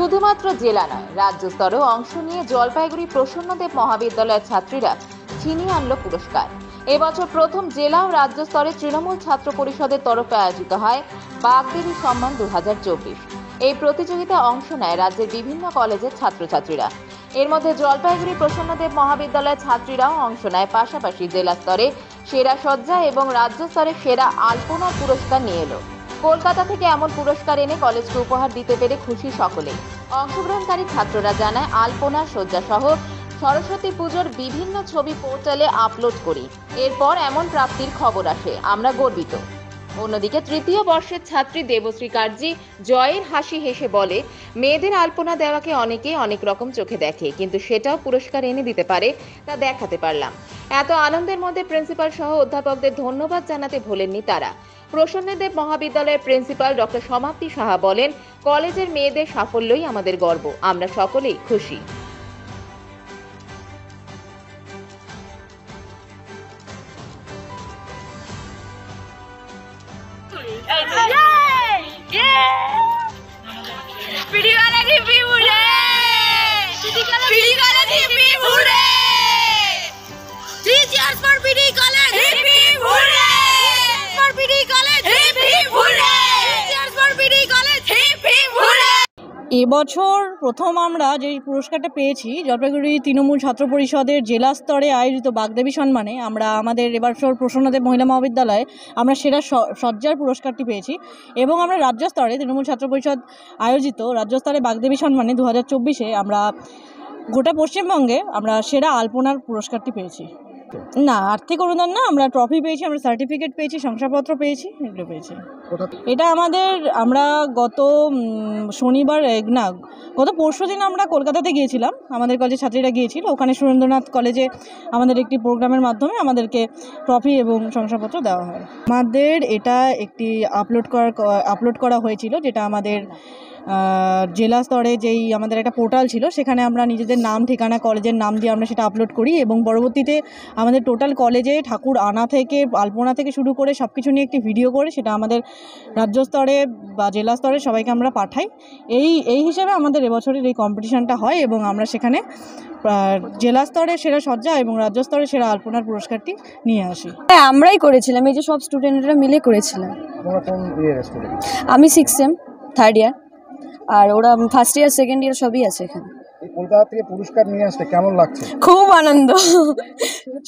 শুধুমাত্র জেলা নয়, রাজ্য স্তরেও অংশ নিয়ে জলপাইগুড়ি প্রসন্নদেব মহাবিদ্যালয়ের ছাত্রীরা ছিনিয়ে আনলো পুরস্কার। এবছর প্রথম জেলা ও রাজ্য স্তরে তৃণমূল ছাত্র পরিষদের তরফে আয়োজিত হয় বাগদেবী সম্মান 2024। এই প্রতিযোগিতায় অংশ নেয় রাজ্যের বিভিন্ন কলেজের ছাত্রছাত্রীরা। এর মধ্যে জলপাইগুড়ি প্রসন্নদেব মহাবিদ্যালয়ের ছাত্রীরাও অংশ নেয়, পাশাপাশি জেলা স্তরে সেরা সজ্জা এবং রাজ্য স্তরে সেরা আলপনা পুরস্কার নিয়ে এলো। কলকাতা থেকে এমন পুরস্কার এনে কলেজকে উপহার দিতে পেরে খুশি সকলেই। অংশগ্রহণকারী ছাত্ররা জানায়, আলপনা সজ্জা সহ সরস্বতী পুজোর বিভিন্ন ছবি পোর্টালে আপলোড করি, এরপর এমন প্রাপ্তির খবর আসে, আমরা গর্বিত। অন্যদিকে তৃতীয় বর্ষের ছাত্রী দেবশ্রী কার্জি জয়ের হাসি হেসে বলে, মেয়েদের আলপনা দেওয়াকে অনেকেই অনেক রকম চোখে দেখে, কিন্তু সেটাও পুরস্কার এনে দিতে পারে, তা দেখাতে পারলাম। এত আনন্দের মধ্যে প্রিন্সিপাল সহ অধ্যাপকদের ধন্যবাদ জানাতে ভোলেননি তারা। প্রসন্নদেব মহাবিদ্যালয়ের প্রিন্সিপাল ডক্টর সমাপ্তি সাহা বলেন, কলেজের মেয়েদের সাফল্যই আমাদের গর্ব, আমরা সকলেই খুশি। এবছর প্রথম আমরা যে পুরস্কারটা পেয়েছি জলপাইগুড়ি তৃণমূল ছাত্র পরিষদের জেলা স্তরে আয়োজিত বাগদেবী সম্মানে, আমরা আমাদের এবছর প্রসন্নদেব মহিলা মহাবিদ্যালয়ে আমরা সেরা সজ্জার পুরস্কারটি পেয়েছি। এবং আমরা রাজ্য স্তরে তৃণমূল ছাত্র পরিষদ আয়োজিত রাজ্য স্তরে বাগদেবী সম্মানে 2024-এ আমরা গোটা পশ্চিমবঙ্গে আমরা সেরা আলপনার পুরস্কারটি পেয়েছি। না, আর্থিক অনুদান না, আমরা ট্রফি পেয়েছি, আমরা সার্টিফিকেট পেয়েছি, শংসাপত্র পেয়েছি, এগুলো পেয়েছি। এটা আমরা গত পরশু দিন আমরা কলকাতাতে গিয়েছিলাম, আমাদের কলেজের ছাত্রীরা গিয়েছিল, ওখানে সুরেন্দ্রনাথ কলেজে আমাদের একটি প্রোগ্রামের মাধ্যমে আমাদেরকে ট্রফি এবং শংসাপত্র দেওয়া হয়। আমাদের এটা একটি আপলোড করা হয়েছিল, যেটা আমাদের জেলা স্তরে যেই আমাদের একটা পোর্টাল ছিল, সেখানে আমরা নিজেদের নাম, ঠিকানা, কলেজের নাম দিয়ে আমরা সেটা আপলোড করি এবং পরবর্তীতে আমাদের টোটাল কলেজে ঠাকুর আনা থেকে আলপনা থেকে শুরু করে সব কিছু নিয়ে একটি ভিডিও করে সেটা আমাদের রাজ্য স্তরে বা জেলা স্তরে সবাইকে আমরা পাঠাই। এই হিসাবে আমাদের এবছরের এই কম্পিটিশানটা হয় এবং আমরা সেখানে জেলা স্তরে সেরা সজ্জা এবং রাজ্য স্তরে সেরা আলপনার পুরস্কারটি নিয়ে আসি। হ্যাঁ, আমরাই করেছিলাম, এই যে সব স্টুডেন্টরা মিলে করেছিলাম। আমি 6th সেম 3rd ইয়ার, আর ওরা 1st ইয়ার 2nd ইয়ার সবই আছে এখানে। কলকাতা থেকে পুরস্কার নিয়ে আসতে কেমন লাগছে? খুব আনন্দ,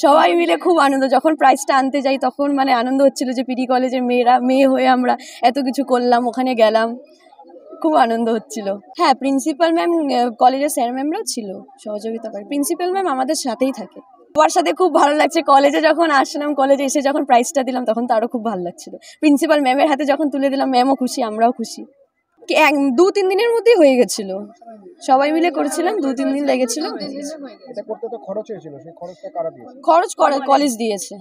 সবাই মিলে খুব আনন্দ। যখন প্রাইজটা আনতে যাই তখন মানে আনন্দ হচ্ছিল যে পিডি কলেজের মেয়ে হয়ে আমরা এত কিছু করলাম, ওখানে গেলাম, খুব আনন্দ হচ্ছিল। হ্যাঁ, প্রিন্সিপাল ম্যাম, কলেজের স্যার ম্যামরাও ছিল, সহযোগিতা করে। প্রিন্সিপাল ম্যাম আমাদের সাথেই থাকে। সবার সাথে খুব ভালো লাগছে। কলেজে যখন আসলাম, কলেজে এসে যখন প্রাইজটা দিলাম তখন তো আরও খুব ভালো লাগছিল। প্রিন্সিপাল ম্যামের হাতে যখন তুলে দিলাম, ম্যামও খুশি, আমরাও খুশি। 2-3 দিনের মধ্যেই হয়ে গেছিল, সবাই মিলে করেছিলাম, 2-3 দিন লেগেছিল। খরচ কলেজ দিয়েছে।